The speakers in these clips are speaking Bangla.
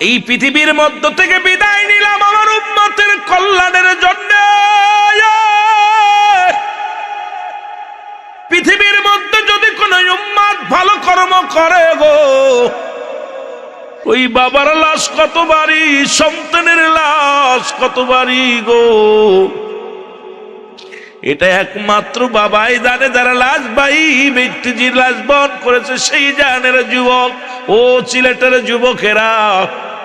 এই পৃথিবীর মধ্য থেকে বিদায় নিলাম আমার উম্মতের কল্যাণের জন্য। পৃথিবীর মধ্যে যদি কোন উম্মত ভালো কর্ম করে গো, ওই বাবার লাশ কত বাড়ি, সন্তানের লাশ কত বাড়ি গো, এটা একমাত্র বাবাই জানে। যারা লাশ ভাই ব্যক্তিজির লাশ বহন করেছে সেই জানের যুবক। ও সিলেটের যুবকেরা,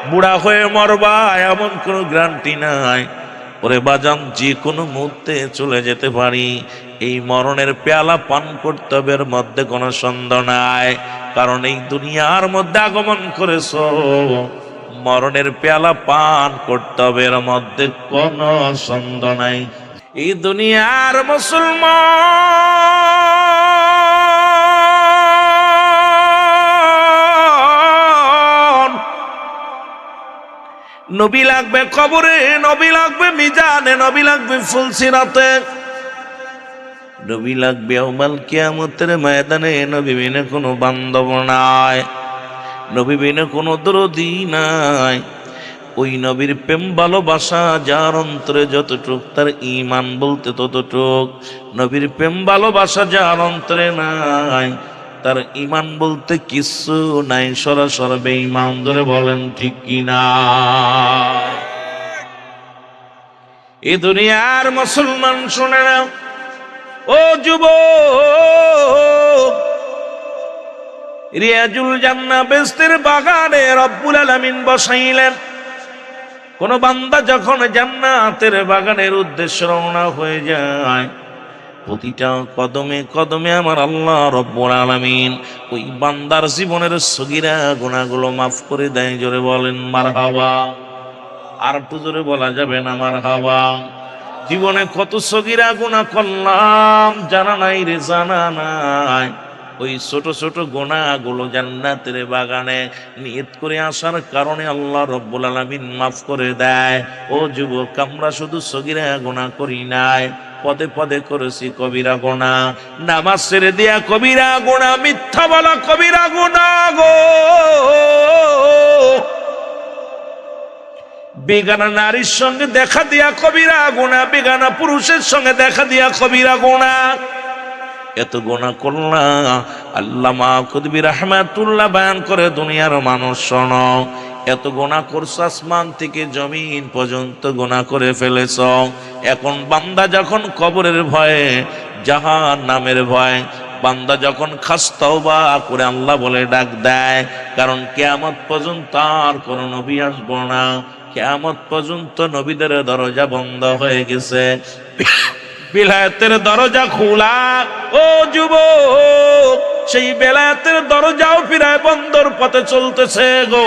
বুড়া হয়ে মরবা এমন কোনো গ্যারান্টি নাই। ওরে বাজান, যে কোনো মুহূর্তে চলে যেতে পারি। এই মরণের পেয়ালা পান করতে হবে, এর মধ্যে কোনো সন্দেহ নাই। কারণ এই দুনিয়ার মধ্যে আগমন করেছ, মরণের পেয়ালা পান করতে হবে, এর মধ্যে কোনো সন্দেহ নাই। এই দুনিয়ার মুসলমান, নবী লাগবে কবরে, নবী লাগবে মিজানে, নবী লাগবে ফুলসিরাতে, নবী লাগবে ইয়াউমাল কিয়ামতের ময়দানে। নবী বিনে কোনো বান্ধব নাই, নবী বিনে কোনো দরদি নাই। ওই নবীর প্রেম ভালোবাসা যার অন্তরে যতটুক, তার ঈমান বলতে ততটুক। নবীর প্রেম ভালোবাসা যার অন্তরে নাই, তার ঈমান বলতে কিছু নাই। সরাসরি বেঈমান, ধরে বলেন ঠিক কিনা? এই দুনিয়ার মুসলমান শুনে নাও, ও যুবক, রিয়াজুল জান্নাহ বেহেশতের বাগানে রব্বুল আলামিন বসাইলেন। কোন বান্দা যখন জান্নাতের বাগানের উদ্দেশ্যে রওনা হয়ে যায়, প্রতিটা কদমে কদমে আমার আল্লাহ রব্বুল আলামিন ওই বান্দার জীবনের সগীরা গুনাহগুলো মাফ করে দেয়। জোরে বলেন মারহাবা। আর একটু জোরে বলা যাবে না মারহাবা? জীবনে কত সগীরা গুনাহ করলাম, জানা নাই রে, জানা নাই। ওই ছোট ছোট গুনাহগুলো জান্নাতের বাগানে নিয়ত করে আসার কারণে আল্লাহ রব্বুল আলামিন মাফ করে দেয়। ও যুবক, আমরা শুধু সগীরা গুনাহ করি নাই, পদে পদে করেছি কবিরা গুনাহ। নামাজ ছেড়ে দিয়া কবিরা গুনাহ, মিথ্যা বলা কবিরা গুনাহ গো, বেগানা নারীর সঙ্গে দেখা দিয়া কবিরা গুনাহ, বেগানা পুরুষের সঙ্গে দেখা দিয়া কবিরা গুনাহ। এত গুনাহ করলাম, আল্লামা কুতুবী রাহমাতুল্লাহ বয়ান করে, দুনিয়ার মানুষ শোনো, এত গুনাহ করছো, আসমান থেকে জমিন পর্যন্ত গুনাহ করে ফেলেছ। এখন বান্দা যখন কবরের ভয়ে, জাহান্নামের ভয়, বান্দা যখন খাস তওবা করে আল্লাহ বলে ডাক দেয়, কারণ কিয়ামত পর্যন্ত আর কোনো নবী আসবো না। কিয়ামত পর্যন্ত নবীদের দরজা বন্ধ হয়ে গেছে, বেলায়েতের দরজা খোলা। ও যুবক, সেই বেলায়েতের দরজাও ফিরায় বন্দর পথে চলতেছে গো।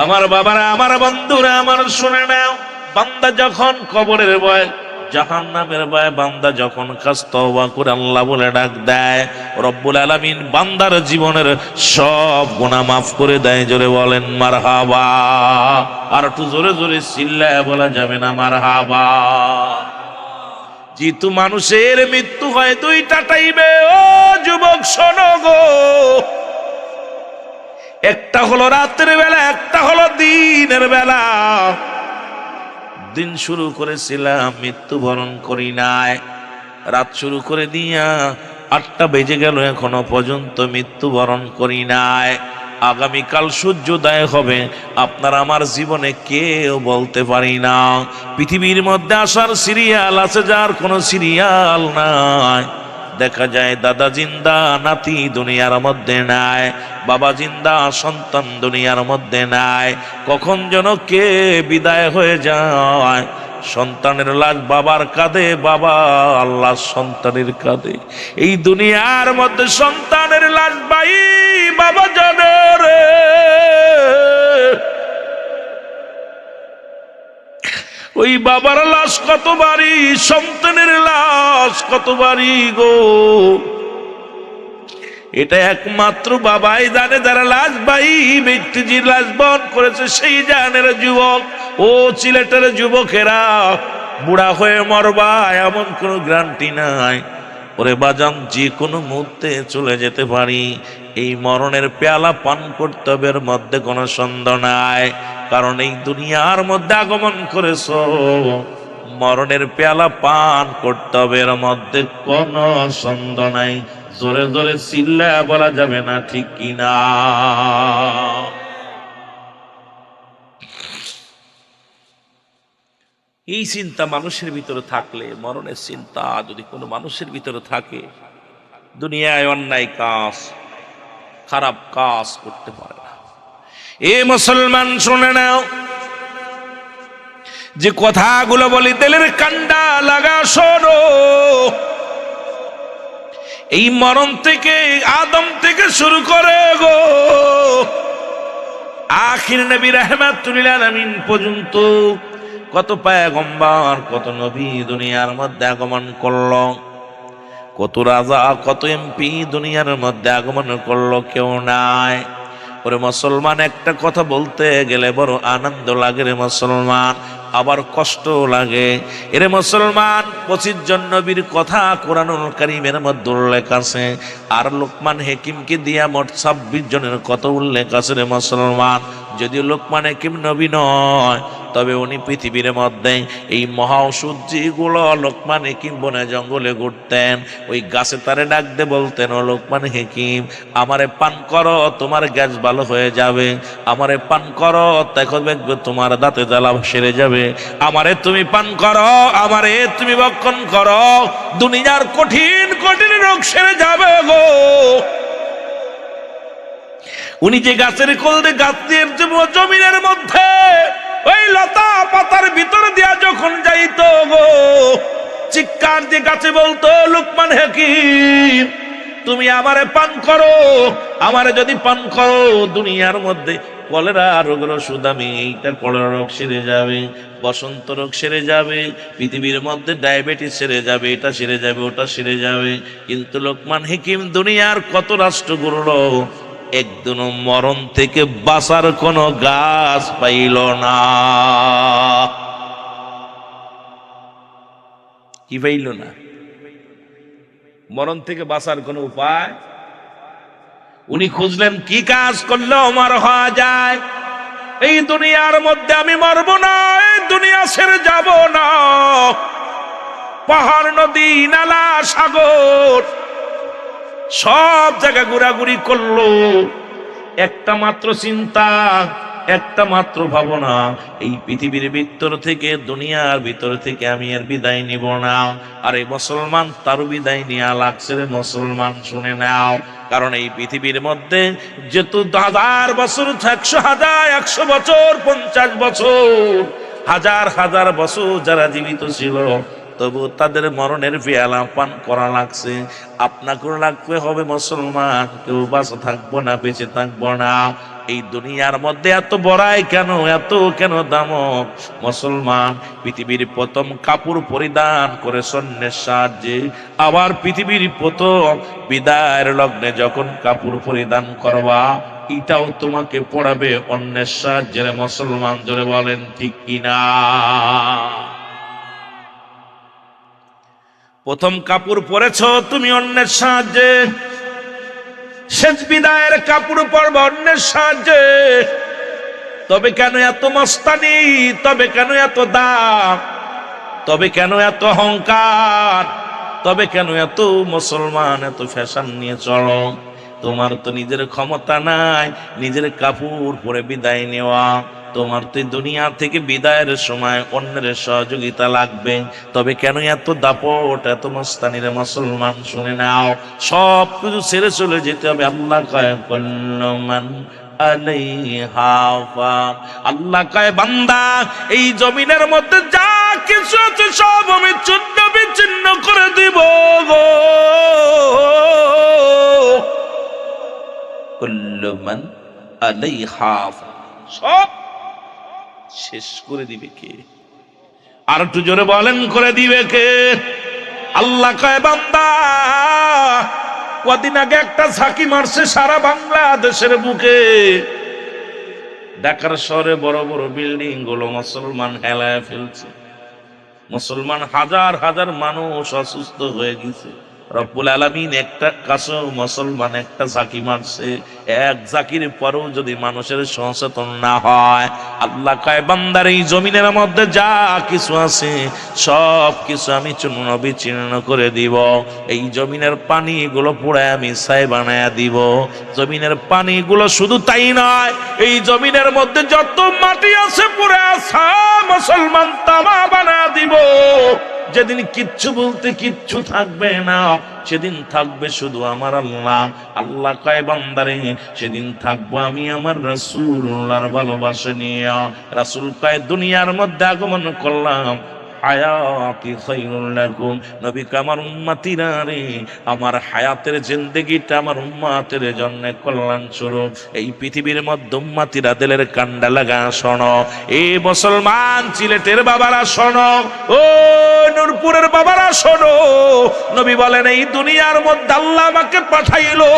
আমার বাবারা, আমার বন্ধুরা, আমার শুনে নাও, বান্দা যখন কবরের ভয়, জাহান্নামের ভয়, বান্দা যখন খাস তওবা করে আল্লাহ বলে ডাক দেয়, রব্বুল আলামিন বান্দার জীবনের সব গুনাহ মাফ করে দেয়। জোরে বলেন মারহাবা। আর একটু জোরে জোরে চিল্লায় বলা যাবে না মারহাবা? যেহেতু মানুষের মৃত্যু হয় দুইটা টাইমে, ও যুবক শোনো গো, একটা হলো রাতের বেলা, একটা হলো দিনের বেলা। দিন শুরু করেছিলাম, মৃত্যুবরণ করি নাই। রাত শুরু করে দিয়া 8টা বেজে গেল, এখনো পর্যন্ত মৃত্যুবরণ করি নাই। আগামীকাল সূর্যোদয় হবে, আপনার আমার জীবনে কেউ বলতে পারি না। পৃথিবীর মধ্যে আসার সিরিয়াল আছে, যার কোনো সিরিয়াল নাই। দেখা যায় দাদা জিন্দা, নাতি দুনিয়ার মধ্যে নাই। বাবা জিন্দা, সন্তান দুনিয়ার মধ্যে নাই। কখন যেন কে বিদায় হয়ে যায়। সন্তানের লাশ বাবার কাঁধে, বাবা আল্লাহ সন্তানের কাঁধে। এই দুনিয়ার মধ্যে সন্তানের লাশ ভাই বাবা জানে রে। ওই বাবার লাশ কত বাড়ি, সন্তানের লাশ কত বাড়ি গো, এটা একমাত্র বাবাই জানে। যারা লাশ ভাই ব্যক্তিজির লাশ বহন করেছে সেই জানের যুবক। ও সিলেটের যুবকেরা, বুড়া হয়ে মরবা এমন কোনো গ্যারান্টি নাই। ওরে বাজান, যে কোনো মুহূর্তে চলে যেতে পারি। এই মরণের পেয়ালা পান কর্তব্যের মধ্যে কোনো সন্দেহ নাই, কারণ এই দুনিয়ার মধ্যে আগমন করেছ, মরণের পেয়ালা পান কর্তব্যের মধ্যে কোনো সন্দেহ নাই। জোরে জোরে চিল্লা বলা যাবে না, ঠিক কিনা? এই চিন্তা মানুষের ভিতরে থাকলে, মরণের চিন্তা যদি কোনো মানুষের ভিতরে থাকে, দুনিয়ায় অন্যায় কাজ, খারাপ কাজ করতে পারে না। এ মুসলমান শুনে নাও, যে কথাগুলো বলি দিলের কান্ডা লাগা শোনো। এই মরণ থেকে, আদম থেকে শুরু করে গো আখির নবী রাহমাতুল লিল আলামিন পর্যন্ত কত পয়গম্বর, কত নবী দুনিয়ার মধ্যে আগমন করলো, কত রাজা, কত এমপি দুনিয়ার মধ্যে আগমন করলো, কেউ নাই। ওরে মুসলমান, একটা কথা বলতে গেলে বড় আনন্দ লাগে রে মুসলমান, আবার কষ্ট লাগে। এরে মুসলমান, 25 জন নবীর কথা কোরআনুল কারীমের মধ্যে উল্লেখ আছে, আর লোকমান হাকিমকে দিয়া মোট 26 জনের কথা উল্লেখ আছে রে মুসলমান। যদিও লোকমান হাকিম নবী নয়, তবে উনি পৃথিবীর মধ্যে এই মহা ওষুধ যেগুলো লোকমান হাকিম বনে জঙ্গলে ঘুরতেন, ওই গাছে তারে ডাক দে বলতেন, ও লোকমান হাকিম, আমারে পান করো, তোমার গ্যাস ভালো হয়ে যাবে। আমারে পান করো, তখন দেখবে তোমার দাঁতে জ্বালা সেরে যাবে। আমারে তুমি পান করো, আমারে তুমি ভক্ষণ করো, দুনিয়ার কঠিন কঠিন রোগ সেরে যাবে গো। উনি যে গাছের কোল দিয়ে, গাছ দিয়ে জমিনের মধ্যে ওই লতা পাতার ভিতর দিয়া যখন যাইতো গো, চিৎকার দিয়ে গাছে বলতো, লোকমান হাকিম, তুমি আমারে পান করো, আমারে যদি পান করো, দুনিয়ার মধ্যে কলেরা রোগের ওষুধ আমি, এইটা কলেরা রোগ সেরে যাবে, বসন্ত রোগ সেরে যাবে, পৃথিবীর মধ্যে ডায়াবেটিস সেরে যাবে, এটা সেরে যাবে, ওটা সেরে যাবে। কিন্তু লোকমান হাকিম দুনিয়ার কত রাষ্ট্র গড়ল, একদিনও মরণ থেকে বাঁচার কোনো গাছ পাইল না। কি পাইল না? মরণ থেকে বাঁচার কোনো উপায় উনি খুঁজলেন। কি কাজ করলে আমার হওয়া যায়? এই দুনিয়ার মধ্যে আমি মরবো না, এই দুনিয়া ছেড়ে যাব না। পাহাড়, নদী, নালা, সাগর সব জায়গা ঘোরাঘুরি করলো, একটা মাত্র চিন্তা, একটা মাত্র ভাবনা, এই পৃথিবীর ভিতর থেকে, দুনিয়ার ভিতর থেকে আমি আর বিদায় নিব না। আর এই মুসলমান, তার বিদায় নেওয়া লাগছে রে মুসলমান, শুনে নাও। কারণ এই পৃথিবীর মধ্যে যেহেতু 1000 বছর, 100 বছর, 50 বছর, হাজার হাজার বছর যারা জীবিত ছিল, তবু তাদের মরণের পেয়ালা পান করা লাগছে। আপনাকেও লাগতে হবে মুসলমান, কেউ বাঁচা থাকবো না, বেঁচে থাকবো না। এই দুনিয়ার মধ্যে এত বড়াই কেন, এত কেন দামক? মুসলমান, পৃথিবীর প্রথম কাপড় পরিধান করে সৈন্যের সাহায্যে, আবার পৃথিবীর প্রথম বিদায়ের লগ্নে যখন কাপড় পরিধান করবা, এটাও তোমাকে পড়াবে অন্যের সাহায্যে। মুসলমান, জোরে বলেন ঠিক কিনা? প্রথম কাপড় পরেছ তুমি অন্যের সাহায্যে, শেষ বিদায়ের কাপড় পরবে অন্যের সাহায্যে। তবে কেন এত মস্তানি? তবে কেন এত দাম? তবে কেন এত অহংকার? তবে কেন এত মুসলমান এত ফ্যাশন নিয়ে চলো? তোমার তো নিজের ক্ষমতা নাই নিজের কাপড় পরে বিদায় নেওয়া। তোমার তো দুনিয়া থেকে বিদায়ের সময় অন্যের সহযোগিতা লাগবে। তবে কেন এত দাপট, এত মস্তানি রে মুসলমান? শুনে নাও, সব কিছু ছেড়ে চলে যেতে হবে। আল্লাহ কয় কুল্লু মান আলাইহা ফান। আল্লাহ কয় বান্দা, এই জমিনের মধ্যে যা কিছু আছে সব আমি চূর্ণ বিচ্ছিন্ন করে দিব গো। কুল্লু মান আলাইহা ফান, সব শেষ করে দিবে কে? আর একটু জোরে বলেন, করে দিবে কে? আল্লাহ কয় বান্দা, কদিন আগে একটা ঝাঁকি মারছে সারা বাংলাদেশের বুকে। ঢাকার শহরে বড় বড় বিল্ডিং গুলো মুসলমান হেলায় ফেলছে। মুসলমান হাজার হাজার মানুষ অসুস্থ হয়ে গেছে। রব্বুল আলামিন একটা কাছে মুসলমান একটা জাকি মারছে, এক জাকির পরেও যদি মানুষের সচেতন না হয়, আল্লাহ কয় বান্দার এই জমিনের মধ্যে যা কিছু আছে সব কিছু আমি চূর্ণ বিচূর্ণ করে দিব। এই জমিনের পানিগুলো পুড়ে আমি ছাই বানায়া দিব। জমিনের পানিগুলো শুধু তাই নয়, এই জমিনের মধ্যে যত মাটি আছে পুরা মুসলমান তামা বানায়া দিব। যেদিন কিচ্ছু বলতে কিচ্ছু থাকবে না, সেদিন থাকবে শুধু আমার আল্লাহ। আল্লাহ কয় বান্দারে সেদিন থাকবো আমি আমার রাসূলুল্লাহর ভালোবাসা নিয়ে। রাসূল কয় দুনিয়ার মধ্যে আগমন করলাম, হায়াতি খায়রুল লাকুম, নবী কয় আমার উম্মতিরা রে, আমার হায়াতের জিন্দেগিটা আমার উম্মতের জন্য কল্যাণ স্বরূপ। এই পৃথিবীর মধ্যে উম্মতিরা দিলের কান্ডা লাগা শোনো, এই মুসলমান সিলেটের বাবারা শোনো, ও নূরপুরের বাবারা শোনো, নবী বলেন এই দুনিয়ার মধ্যে আল্লাহ আমাকে পাঠাইলো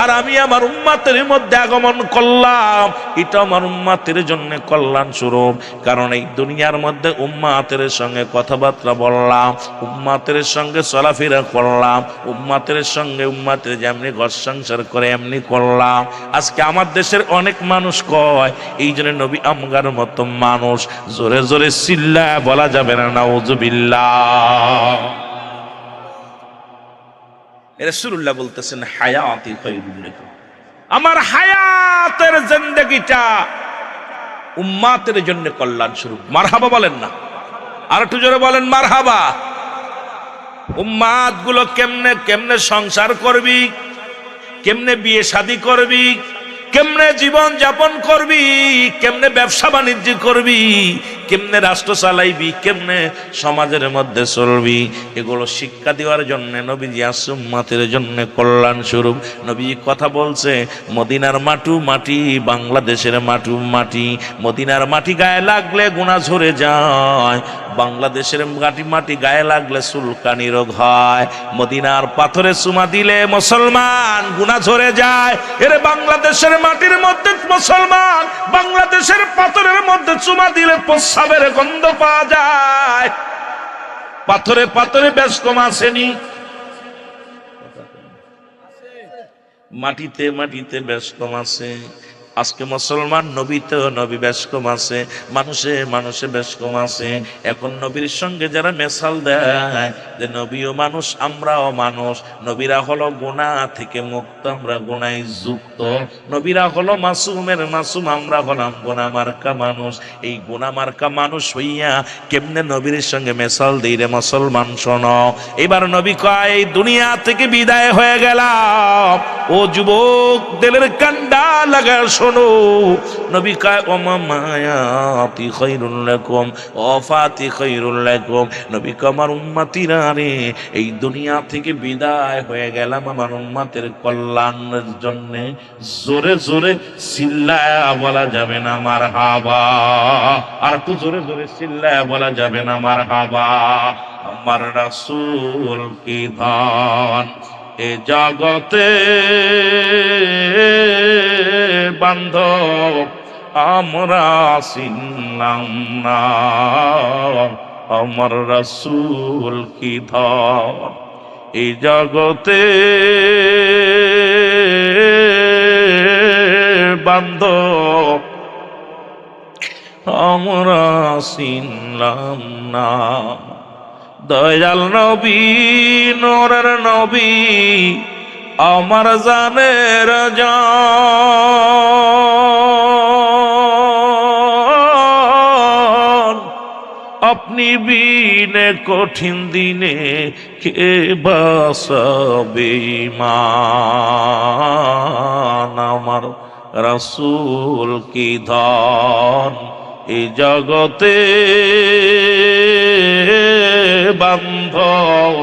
আর আমি আমার উম্মতের মধ্যে আগমন করলাম, এটা আমার উম্মতের জন্য কল্যাণ স্বরূপ। কারণ এই দুনিয়ার মধ্যে উম্মতের সঙ্গে কথাবার্তা বললাম, উম্মতের সঙ্গে চলাফেরা করলাম, উম্মতের সঙ্গে উম্মতের যেমনি ঘর সংসার করে এমনি করলাম। আজকে আমার দেশের অনেক মানুষ কয়, এই জন্য নবী আমগার মতো মানুষ জোরে জোরে চিল্লা বলা যাবে না নাউযুবিল্লাহ। রাসূলুল্লাহ বলতেছেন হায়াতি খায়রুল লাকুম, আমার হায়াতের জিন্দেগিটা উম্মতের জন্য কল্যাণ স্বরূপ। মারহাবা বলেন না, আর একটু জোরে বলেন মারহাবা। উম্মাত গুলো কেমনে কেমনে সংসার করবি, কেমনে বিয়ে শাদী করবি, কেমনে জীবন যাপন করবি, কেমনে ব্যবসা বাণিজ্য করবি, কেমনে রাষ্ট্র চালাইবি, কেমনে সমাজের মধ্যে চলবি, এগুলো শিক্ষা দেওয়ার জন্য নবীজি আসছে উম্মতের জন্য কল্যাণ স্বরূপ। নবীজি কথা বলছে, মদিনার মাটু মাটি, বাংলাদেশের মাটু মাটি, মদিনার মাটি গায়ে লাগলে গুনাহ ঝরে যায়, বাংলাদেশের মাটি গায়ে লাগলে চুলকানি রোগ হয়, মদিনার পাথরে চুমা দিলে মুসলমান গুনাহ ঝরে যায়। এর বাংলাদেশের মাটির মধ্যে মুসলমান বাংলাদেশের পাথরের মধ্যে চুমা দিলে প্রস্রাবের গন্ধ পাওয়া যায়। পাথরে পাথরে বেশ কম আসেনি, মাটিতে মাটিতে বেশ কম আছে। আজকে মুসলমান নবীতে নবী বেশ কম আছে, মানুষে মানুষে বেশ কম আছে। এখন নবীর সঙ্গে যারা মেসাল দেয় যে নবীও মানুষ আমরাও মানুষ, নবীরা হলো গুনাহ থেকে মুক্ত, আমরা গুনায় যুক্ত, নবীরা হলো মাসুমের মাসুম, আমরা হলাম গুনাহ মার্কা মানুষ। এই গুনাহ মার্কা মানুষ হইয়া কেমনে নবীর সঙ্গে মেসাল দিই রে মুসলমান শোনো। এবার নবী কয় এই দুনিয়া থেকে বিদায় হয়ে গেলাম, ও যুবক দিলের কান্ডা লাগা শোনো। নবী কয় ওমা মায়াতি খায়রুল লাকুম, ওয়াফাতি খায়রুল লাকুম, নবী কয় আমার উম্মতিরা রে, এই দুনিয়া থেকে বিদায় হয়ে গেলাম আমার উম্মতের কল্যাণের জন্য। জোরে জোরে চিল্লায়া বলা যাবে না মারহাবা, আর একটু জোরে জোরে চিল্লায়া বলা যাবে না মারহাবা। আমার রাসূল কি ধন এ জগতে বান্ধব আমরা চিনলাম না, আমার রাসূল কি ধন এই জগতে বান্ধব আমরা চিনলাম না। দয়াল নবী নূরের নবী আমার জানের জান, আপনি বিনে কঠিন দিনে কে বাঁচাবে ঈমান, আমার রাসূল কি ধন এই জগতে বান্ধব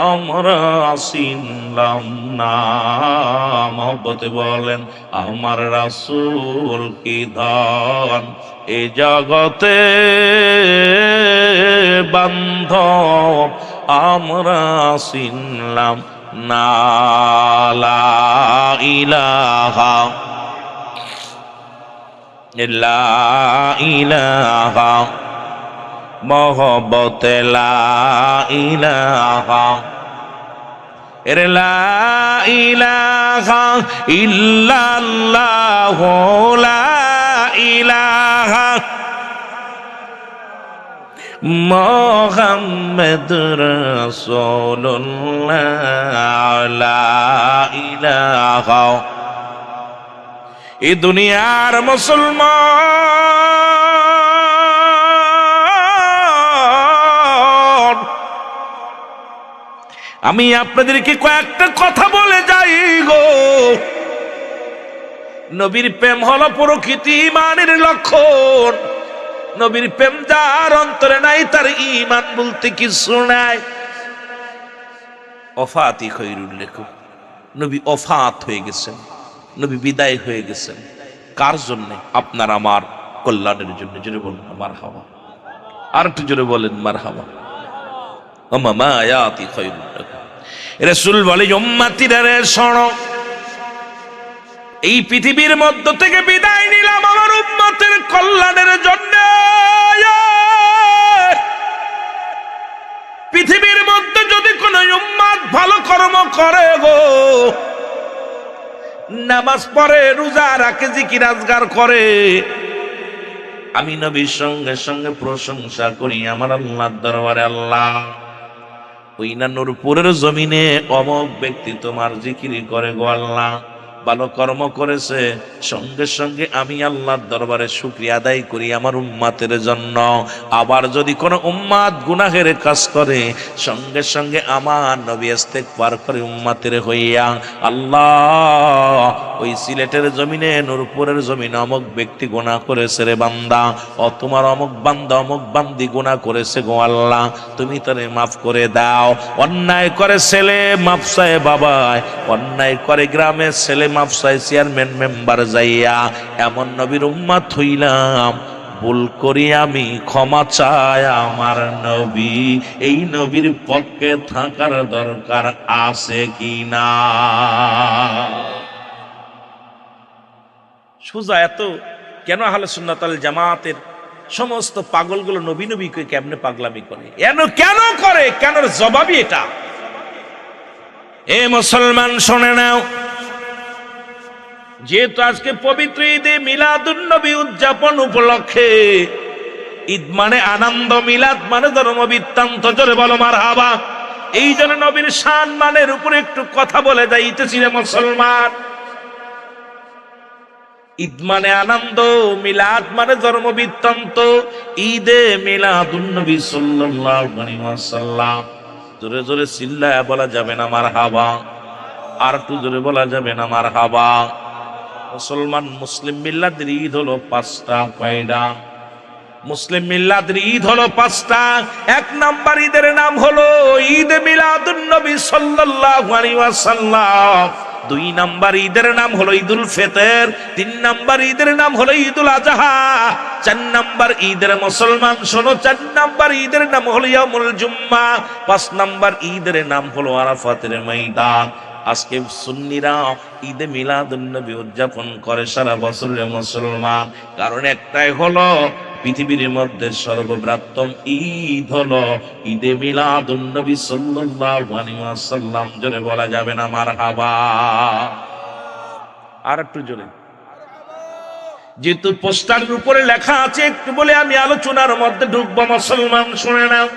আমরা চিনলাম না। মহব্বতে বলেন আমার রাসূল কি ধন এ জগতে বান্ধব আমরা চিনলাম না। লা ইলাহা লা ইলাহা মহব্বতে লা ইলাহা এর লা ইলাহা ইল্লাল্লাহ লা ইলাহা মুহাম্মাদুর রাসূলুল্লাহ লা ইলাহা। এই দুনিয়ার মুসলমান, আমি আপনাদেরকে কয়েকটা কথা বলে যাই গো। নবীর প্রেম হলো প্রকৃতি ঈমানের লক্ষণ। নবীর প্রেম যার অন্তরে নাই তার ঈমান বলতে কিছু নাই। ওফাতি খৈরুল লেখক, নবী ওফাত হয়ে গেছেন, নবী বিদায় হয়ে গেছেন। কার জন্য? আপনার আমার কল্যাণের জন্য। জোরে বলুন মারহাবা। আর একটু জোরে বলেন মারহাবা। ওমা আয়াতি খৈরুল লেখক। রাসূল বলে উম্মতিরা রে শোনো, এই পৃথিবীর মধ্য থেকে বিদায় নিলাম আমার উম্মতের কল্যাণের জন্য। পৃথিবীর মধ্যে যদি কোন উম্মত ভালো কর্ম করে গো, নামাজ পড়ে, রোজা রাখে, জিকির আজগার করে, আমি নবীর সঙ্গে সঙ্গে প্রশংসা করি আমার আল্লাহর দরবারে, আল্লাহ ওই না নূরপুরের জমিনে অমুক ব্যক্তি তোমার জিকির করে গো আল্লাহ, ভালো কর্ম করেছে, সঙ্গে সঙ্গে আমি আল্লাহর দরবারে শুকরিয়া আদায় করি আমার উম্মাতের জন্য। আবার যদি কোনো উম্মাত গুনাহের কাজ করে, সঙ্গে সঙ্গে আমার নবী ইস্তেগফার করে উম্মাতের হইয়া, আল্লাহ ওই সিলেটের জমিনে নূরপুরের জমিনে অমুক ব্যক্তি গুনাহ করেছে রে বান্দা, ও তোমার অমুক বান্দা অমুক বান্দি গুনাহ করেছে গো আল্লাহ, তুমি তারে মাফ করে দাও। অন্যায় করে ছেলে মাফ চায় বাবায়, অন্যায় করে গ্রামের ছেলে মাফ চায় চেয়ারম্যান মেম্বার যাইয়া, এমন নবীর উম্মত হইলাম, ভুল করি আমি ক্ষমা চাই আমার নবী। এই নবীর পক্ষে থাকার দরকার আছে কি না? সোজা এত কেন আহলে সুন্নাত ওয়াল জামাতের সমস্ত পাগলগুলো নবী নবী কই কেমনে পাগলামি করে, কেন করে, কেন জবাবই এটা। এ মুসলমান শুনে নাও, যেহেতু আজকে পবিত্র ঈদে মিলাদুন নবী উদযাপন উপলক্ষে, ঈদ মানে আনন্দ, মিলাদ মানে ধর্ম বৃত্তান্ত, জোরে বলো মারহাবা। এই জন্য নবীর শান মানের উপরে একটু কথা বলে যাইতেছি রে মুসলমান। ঈদ মানে আনন্দ, মিলাদ মানে ধর্ম বৃত্তান্ত। ঈদে মিলাদুন নবী সাল্লাল্লাহু আলাইহি ওয়াসাল্লাম, জোরে জোরে চিল্লায়া বলা যাবে না মারহাবা? আর একটু জোরে বলা যাবে না মারহাবা? মুসলমান, মুসলিম মিল্লাতের ঈদ হলো পাঁচটা। কয়টা? মুসলিম মিল্লাতের ঈদ হলো পাঁচটা। এক নাম্বার ঈদের নাম হলো ঈদ মিলাদুন নবী সাল্লাল্লাহু আলাইহি ওয়াসাল্লাম। দুই নাম্বার ঈদের নাম হলো ঈদুল ফিতর। তিন নাম্বার ঈদের নাম হলো ঈদুল আজহা। চার নাম্বার ঈদের মুসলমান শোনো, চার নাম্বার ঈদের নাম হলো ইয়াউমুল জুম্মা। পাঁচ নাম্বার ঈদের নাম হলো আরাফাতের ময়দান। আজকে সুন্নিরা ঈদে মিলাদুন নবী উদযাপন করে সারা বছরের মুসলমান, কারণ একটাই হলো পৃথিবীর মধ্যে সর্ববৃহত্তম ঈদ হলো ঈদে মিলাদুন নবী সাল্লাল্লাহু আলাইহি ওয়াসাল্লাম। জোরে বলা যাবে না মারহাবা? আর একটু জোরে। যেহেতু পোস্টারের উপরে লেখা আছে, একটু বলে আমি আলোচনার মধ্যে ঢুকবো। মুসলমান শুনে নাও,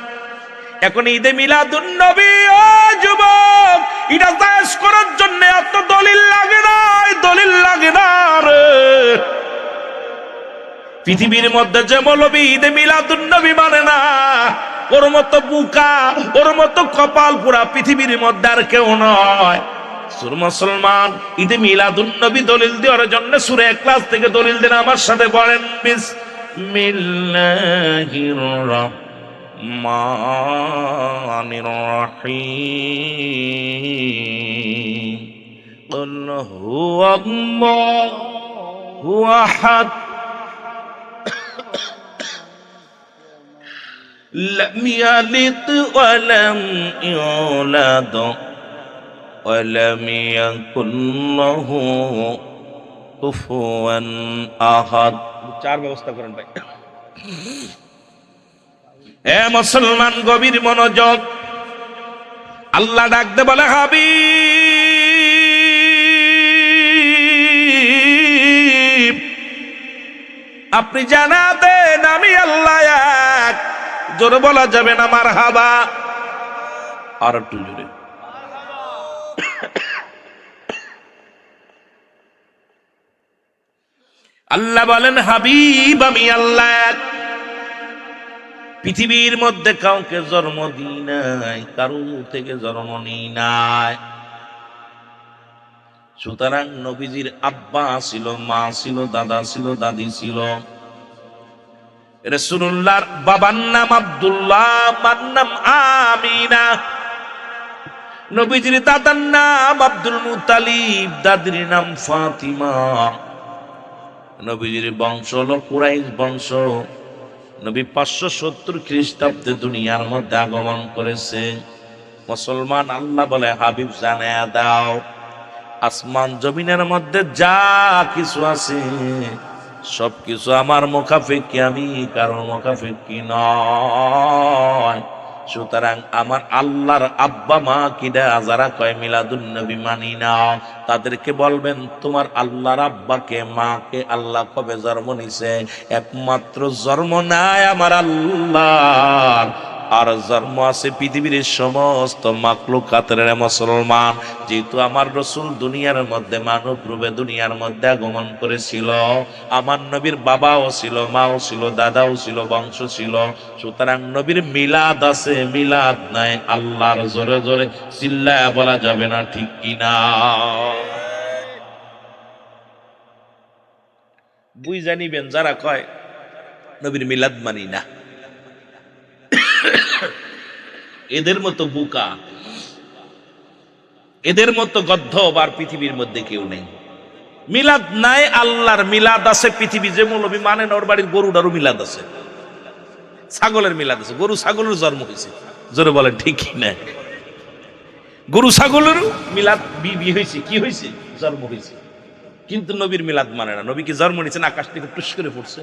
এখন ঈদে মিলাদুন নবী, ও যুবক, এটা জায়েজ করার জন্য এত দলিল লাগে না, দলিল লাগে না রে। পৃথিবীর মধ্যে যে মৌলবী ঈদে মিলাদুন নবী মানে না, ওর মতো বুকা, ওর মতো কপাল পুরা পৃথিবীর মধ্যে আর কেউ নয়। মুসলমান, ঈদে মিলাদুন নবী দলিল দেওয়ার জন্য সূরা ইখলাস থেকে দলিল দেন আমার সাথে, বলেন বিসমিল্লাহির রাহমানির রাহিম। কুল হুয়াল্লাহু আহাদ লাম ইয়ালিদ ওয়া লাম ইউলাদ ওয়া লাম ইয়াকুল লাহু কুফুয়ান আহাদ। চার ব্যবস্থা করেন ভাই। এ মুসলমান, গভীর মনোযোগ। আল্লাহ ডাকতে বলে হাবিব আপনি জানা দেন আমি আল্লাহ এক। জোরে বলা যাবে না মারহাবা? আর একটু জোরে। আল্লাহ বলেন হাবিব আমি আল্লাহ এক। পৃথিবীর মধ্যে কাউকে জন্ম দিই নাই, কারো থেকে জন্ম নিই নাই। সুতরাং নবীজির আব্বা ছিল, মা ছিল, দাদা ছিল, দাদি ছিল। রাসূলুল্লাহর বাবার নাম আব্দুল্লাহ, মার নাম আমিনা। নবীজির দাদার নাম আব্দুল মুত্তালিব, দাদির নাম ফাতিমা। নবীজির বংশ হলো কুরাইশ বংশ। নবী 570 খ্রিস্টাব্দে দুনিয়ার মধ্যে আগমন করেছে। মুসলমান আল্লাহ বলে হাবিব জানায়া দাও আসমান জমিনের মধ্যে যা কিছু আছে সবকিছু আমার মুখাফেক্ষি, আমি কারোর মুখাফেক্ষি নয়। সুতরাং আমার আল্লাহর আব্বা মা কিডা যারা কয় মিলাদুন নবী মানি না, তাদেরকে বলবেন তোমার আল্লাহর আব্বাকে মাকে আল্লাহ কবে জন্ম নিছে? একমাত্র জন্ম নাই আমার আল্লাহর, আর জন্ম আছে পৃথিবীর সমস্ত মাখলুকাতের। মুসলমান, যেহেতু আমার রাসূল দুনিয়ার মধ্যে মানব রূপে দুনিয়ার মধ্যে আগমন করেছিল, আমার নবীর বাবাও ছিল, মাও ছিল, দাদাও ছিল, বংশ ছিল। সুতরাং নবীর মিলাদ আছে, মিলাদ নাই আল্লাহর। জোরে জোরে চিল্লায়া বলা যাবে না ঠিক কিনা? বুঝ জানিবেন যারা কয় নবীর মিলাদ মানি না, এদের মতো বুকা, এদের মতো গদ্ধব আর পৃথিবীর মধ্যে কেউ নেই। মিলাদ নাই আল্লাহর, মিলাদ আছে পৃথিবী। যে মৌলবী মানে না ওর বাড়ির গরুটারও মিলাদ আছে, ছাগলের মিলাদ আছে, গরু ছাগলের জন্ম হয়েছে। জোরে বলেন ঠিক না? গরু ছাগলেরও মিলাদ বিয়ে হয়েছে, কি হয়েছে? জন্ম হয়েছে। কিন্তু নবীর মিলাদ মানে না। নবী কি জন্ম নিয়েছেন আকাশ থেকে টুস করে পড়ছে?